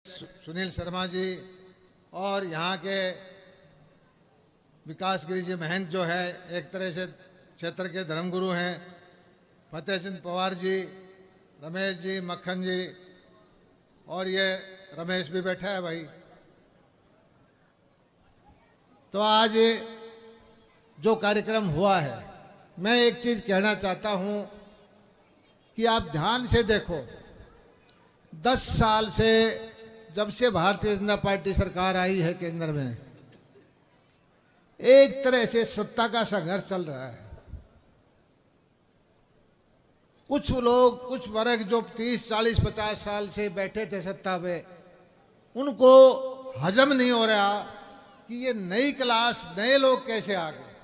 सुनील शर्मा जी और यहाँ के विकास गिरी जी महंत जो है एक तरह से क्षेत्र के धर्मगुरु हैं, फतेह सिंह पवार जी, रमेश जी, मक्खन जी और ये रमेश भी बैठा है भाई। तो आज जो कार्यक्रम हुआ है, मैं एक चीज कहना चाहता हूं कि आप ध्यान से देखो। 10 साल से जब से भारतीय जनता पार्टी सरकार आई है केंद्र में, एक तरह से सत्ता का संघर्ष चल रहा है। कुछ लोग, कुछ वर्ग जो 30, 40, 50 साल से बैठे थे सत्ता पे, उनको हजम नहीं हो रहा कि ये नई क्लास, नए लोग कैसे आ गए।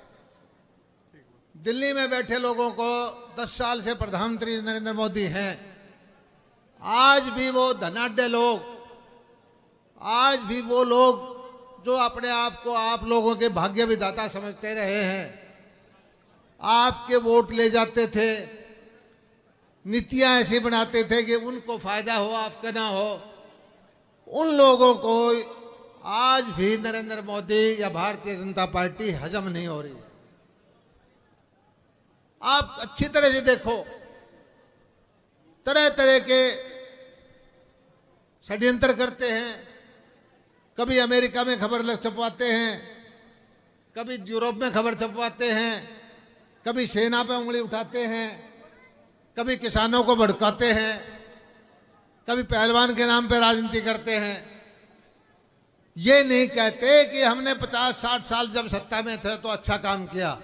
दिल्ली में बैठे लोगों को 10 साल से प्रधानमंत्री नरेंद्र मोदी हैं, आज भी वो धनाढ्य लोग, आज भी वो लोग जो अपने आप को आप लोगों के भाग्य विधाता समझते रहे हैं, आपके वोट ले जाते थे, नीतियां ऐसी बनाते थे कि उनको फायदा हो, आपका ना हो, उन लोगों को आज भी नरेंद्र मोदी या भारतीय जनता पार्टी हजम नहीं हो रही है। आप अच्छी तरह से देखो, तरह तरह के षड्यंत्र करते हैं। कभी अमेरिका में खबर छपवाते हैं, कभी यूरोप में खबर छपवाते हैं, कभी सेना पे उंगली उठाते हैं, कभी किसानों को भड़काते हैं, कभी पहलवान के नाम पे राजनीति करते हैं। ये नहीं कहते कि हमने 50-60 साल जब सत्ता में थे तो अच्छा काम किया,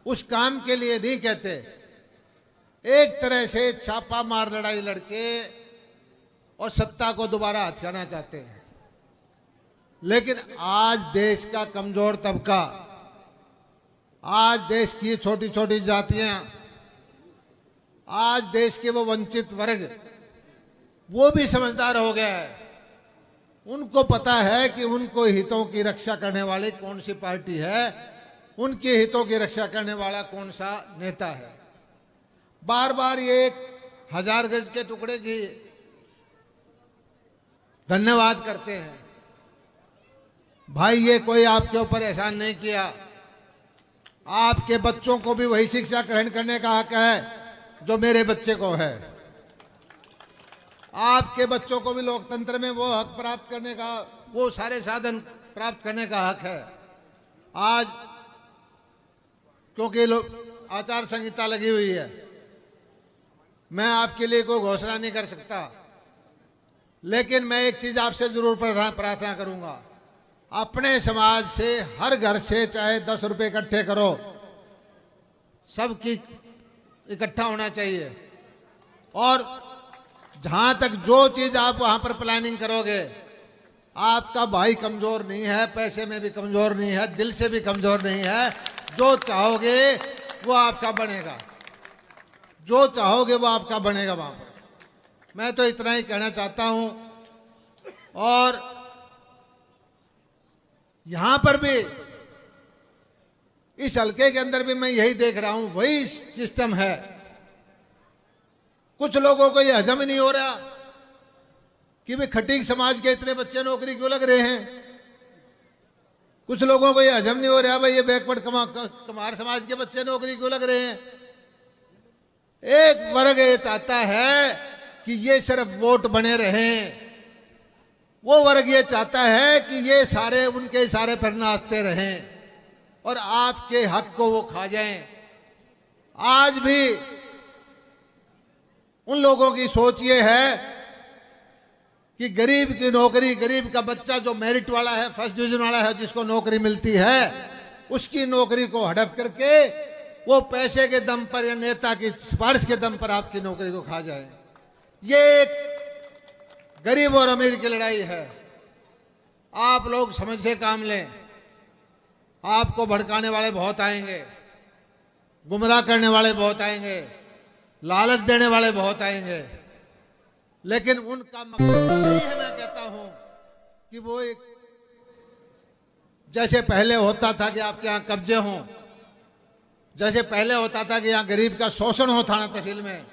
उस काम के लिए नहीं कहते। एक तरह से छापा मार लड़ाई लड़के और सत्ता को दोबारा हथियाना चाहते हैं। लेकिन आज देश का कमजोर तबका, आज देश की छोटी छोटी जातियां, आज देश के वो वंचित वर्ग, वो भी समझदार हो गया है। उनको पता है कि उनको हितों की रक्षा करने वाली कौन सी पार्टी है, उनके हितों की रक्षा करने वाला कौन सा नेता है। बार बार ये 1000 गज के टुकड़े की धन्यवाद करते हैं। भाई, ये कोई आपके ऊपर एहसान नहीं किया। आपके बच्चों को भी वही शिक्षा ग्रहण करने का हक है जो मेरे बच्चे को है। आपके बच्चों को भी लोकतंत्र में वो हक प्राप्त करने का, वो सारे साधन प्राप्त करने का हक है। आज क्योंकि आचार संहिता लगी हुई है, मैं आपके लिए कोई घोषणा नहीं कर सकता, लेकिन मैं एक चीज आपसे जरूर प्रार्थना करूंगा। अपने समाज से, हर घर से चाहे 10 रुपए इकट्ठे करो, सबकी इकट्ठा होना चाहिए। और जहां तक जो चीज आप वहां पर प्लानिंग करोगे, आपका भाई कमजोर नहीं है, पैसे में भी कमजोर नहीं है, दिल से भी कमजोर नहीं है। जो चाहोगे वो आपका बनेगा, जो चाहोगे वो आपका बनेगा वहां पर। मैं तो इतना ही कहना चाहता हूं। और यहां पर भी, इस हल्के के अंदर भी मैं यही देख रहा हूं, वही सिस्टम है। कुछ लोगों को यह हजम नहीं हो रहा कि भाई खटीक समाज के इतने बच्चे नौकरी क्यों लग रहे हैं। कुछ लोगों को यह हजम नहीं हो रहा भाई ये बैकवर्ड कमार समाज के बच्चे नौकरी क्यों लग रहे हैं। एक वर्ग ये चाहता है कि ये सिर्फ वोट बने रहें, वो वर्ग ये चाहता है कि ये सारे उनके इशारे पर नाचते रहें और आपके हक को वो खा जाएं। आज भी उन लोगों की सोच ये है कि गरीब की नौकरी, गरीब का बच्चा जो मेरिट वाला है, फर्स्ट डिवीजन वाला है, जिसको नौकरी मिलती है, उसकी नौकरी को हड़प करके वो पैसे के दम पर या नेता की सिफारिश के दम पर आपकी नौकरी को खा जाए। ये एक गरीब और अमीर की लड़ाई है। आप लोग समझ से काम लें। आपको भड़काने वाले बहुत आएंगे, गुमराह करने वाले बहुत आएंगे, लालच देने वाले बहुत आएंगे, लेकिन उनका मकसद नहीं है। मैं कहता हूं कि वो एक, जैसे पहले होता था कि आपके यहां कब्जे हों, जैसे पहले होता था कि यहां गरीब का शोषण हो थाना तहसील में,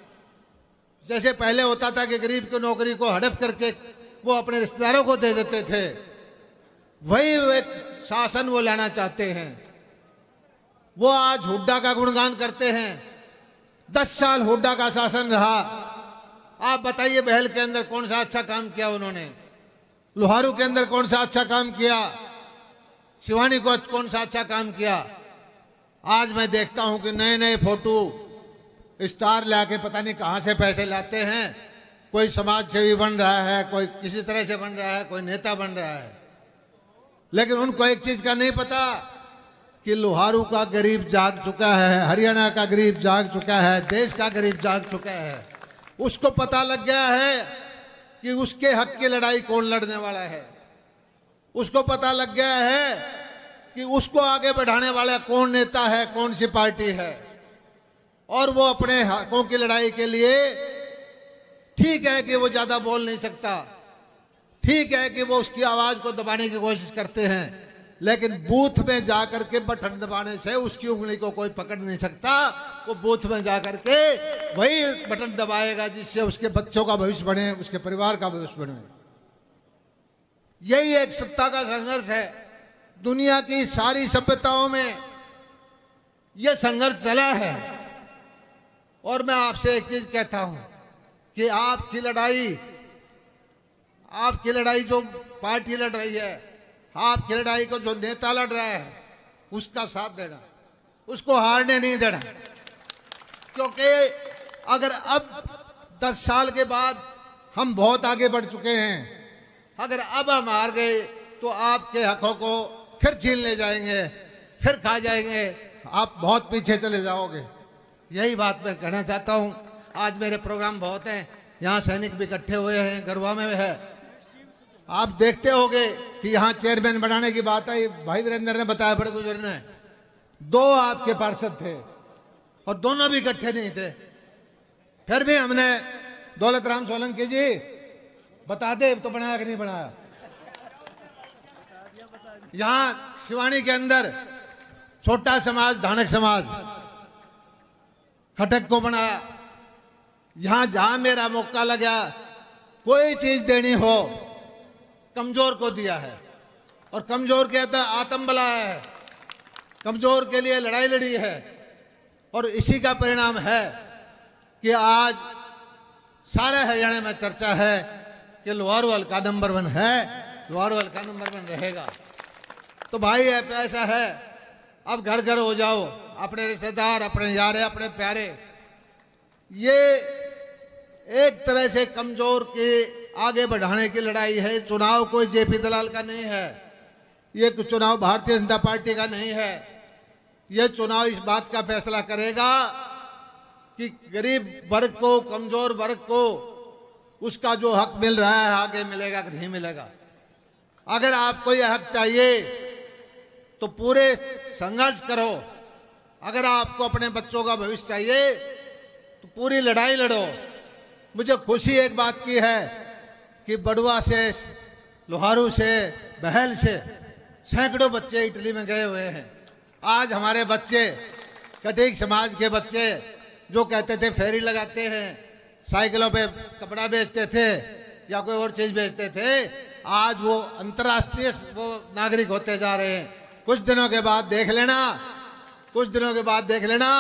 जैसे पहले होता था कि गरीब की नौकरी को हड़प करके वो अपने रिश्तेदारों को दे देते थे, वही एक शासन वो लाना चाहते हैं। वो आज हुड्डा का गुणगान करते हैं। 10 साल हुड्डा का शासन रहा। आप बताइए बहल के अंदर कौन सा अच्छा काम किया उन्होंने, लोहारू के अंदर कौन सा अच्छा काम किया, शिवानी को कौन सा अच्छा काम किया। आज मैं देखता हूं कि नए नए फोटो स्टार लाके पता नहीं कहां से पैसे लाते हैं। कोई समाज सेवी बन रहा है, कोई किसी तरह से बन रहा है, कोई नेता बन रहा है, लेकिन उनको एक चीज का नहीं पता कि लोहारू का गरीब जाग चुका है, हरियाणा का गरीब जाग चुका है, देश का गरीब जाग चुका है। उसको पता लग गया है कि उसके हक की लड़ाई कौन लड़ने वाला है। उसको पता लग गया है कि उसको आगे बढ़ाने वाला कौन नेता है, कौन सी पार्टी है। और वो अपने हकों की लड़ाई के लिए, ठीक है कि वो ज्यादा बोल नहीं सकता, ठीक है कि वो उसकी आवाज को दबाने की कोशिश करते हैं, लेकिन बूथ में जाकर के बटन दबाने से उसकी उंगली को कोई पकड़ नहीं सकता। वो बूथ में जाकर के वही बटन दबाएगा जिससे उसके बच्चों का भविष्य बने, उसके परिवार का भविष्य बने। यही एक सत्ता का संघर्ष है। दुनिया की सारी सभ्यताओं में यह संघर्ष चला है। और मैं आपसे एक चीज कहता हूं कि आपकी लड़ाई जो पार्टी लड़ रही है, आपकी लड़ाई को जो नेता लड़ रहा है, उसका साथ देना, उसको हारने नहीं देना। क्योंकि अगर अब 10 साल के बाद हम बहुत आगे बढ़ चुके हैं, अगर अब हम हार गए तो आपके हकों को फिर छीन ले जाएंगे, फिर खा जाएंगे, आप बहुत पीछे चले जाओगे। यही बात मैं कहना चाहता हूं। आज मेरे प्रोग्राम बहुत हैं, यहाँ सैनिक भी इकट्ठे हुए हैं, गरवा में है। आप देखते होंगे कि यहाँ चेयरमैन बनाने की बात आई, भाई वीरेंद्र ने बताया, बड़े गुजर ने 2 आपके पार्षद थे और दोनों भी इकट्ठे नहीं थे। फिर भी हमने दौलत राम सोलंकी जी बता दे तो बनाया कि नहीं बनाया। यहाँ शिवानी के अंदर छोटा समाज, धानक समाज, खटक को बनाया। यहां जहां मेरा मौका लगा, कोई चीज देनी हो, कमजोर को दिया है। और कमजोर कहता है आत्म बला है, कमजोर के लिए लड़ाई लड़ी है। और इसी का परिणाम है कि आज सारे हरियाणा में चर्चा है कि लोहारू हल्का नंबर 1 है, लोहारू हल्का नंबर 1 रहेगा। तो भाई ऐसा है, अब घर घर हो जाओ, अपने रिश्तेदार, अपने यारे, अपने प्यारे। ये एक तरह से कमजोर के आगे बढ़ाने की लड़ाई है। चुनाव कोई जेपी दलाल का नहीं है, ये चुनाव भारतीय जनता पार्टी का नहीं है। ये चुनाव इस बात का फैसला करेगा कि गरीब वर्ग को, कमजोर वर्ग को उसका जो हक मिल रहा है आगे मिलेगा कि नहीं मिलेगा। अगर आपको यह हक चाहिए तो पूरे संघर्ष करो। अगर आपको अपने बच्चों का भविष्य चाहिए तो पूरी लड़ाई लड़ो। मुझे खुशी एक बात की है कि बड़ुआ से, लोहारू से, बहल से सैकड़ों बच्चे इटली में गए हुए हैं। आज हमारे बच्चे, कटीक समाज के बच्चे जो कहते थे फेरी लगाते हैं, साइकिलों पे कपड़ा बेचते थे या कोई और चीज बेचते थे, आज वो अंतर्राष्ट्रीय वो नागरिक होते जा रहे हैं। कुछ दिनों के बाद देख लेना,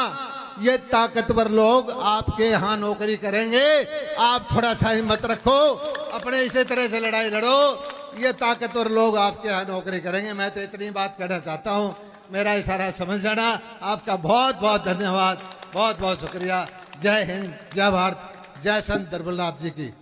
ये ताकतवर लोग आपके यहाँ नौकरी करेंगे। आप थोड़ा सा हिम्मत रखो, अपने इसी तरह से लड़ाई लड़ो, ये ताकतवर लोग आपके यहाँ नौकरी करेंगे। मैं तो इतनी बात कहना चाहता हूँ, मेरा इशारा समझ जाना। आपका बहुत बहुत धन्यवाद, बहुत बहुत शुक्रिया। जय हिंद, जय भारत, जय संत दरबलनाथ जी की।